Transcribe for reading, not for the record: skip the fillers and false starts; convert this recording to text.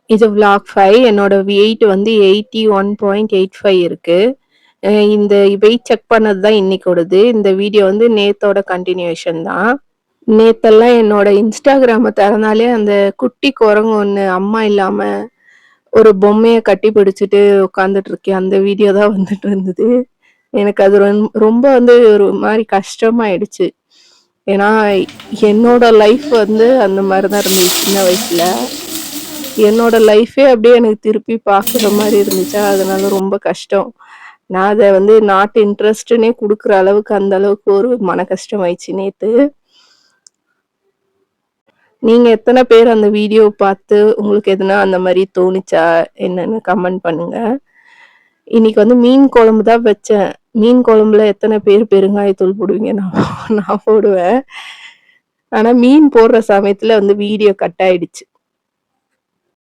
இது விளாக் 5 என்னோட வெயிட் வந்து 81.85 இருக்கு. இந்த வெயிட் செக் பண்ணது தான் இன்னைக்கோடது. இந்த வீடியோ வந்து நேத்தோட கன்டினியூஷன் தான். நேத்தெல்லாம் என்னோட இன்ஸ்டாகிராம திறந்தாலே அந்த குட்டி குரங்கு ஒண்ணு அம்மா இல்லாம ஒரு பொம்மைய கட்டி பிடிச்சுட்டு உட்காந்துட்டு இருக்கேன். அந்த வீடியோ தான் வந்துட்டு இருந்தது. எனக்கு அது ரொம்ப வந்து ஒரு மாரி கஷ்டமாயிடுச்சு. ஏன்னா, என்னோட லைஃப் வந்து அந்த மாரி தான் இருந்தது சின்ன வயசுல. என்னோட லைஃபே அப்படியே எனக்கு திருப்பி பார்க்குற மாரி இருந்துச்சா, அதனால ரொம்ப கஷ்டம். நான் அத வந்து நாட் இன்ட்ரஸ்ட்ன்னே குடுக்குற அளவுக்கு அந்த அளவுக்கு ஒரு மன கஷ்டம் ஆயிடுச்சு நேத்து. நீங்க எத்தன பேர் அந்த வீடியோ பார்த்து உங்களுக்கு எதுனா அந்த மாரி தோணுச்சா? என்னன்னு கமெண்ட் பண்ணுங்க. இன்னைக்கு வந்து மீன் குழம்பு தான் வச்சேன். மீன் குழம்புல எத்தன பேர் பெருங்காயத்தூள் போடுவீங்க? நான் நான் போடுவேன். ஆனா மீன் போடுற சமயத்துல வந்து வீடியோ கட் ஆயிடுச்சு.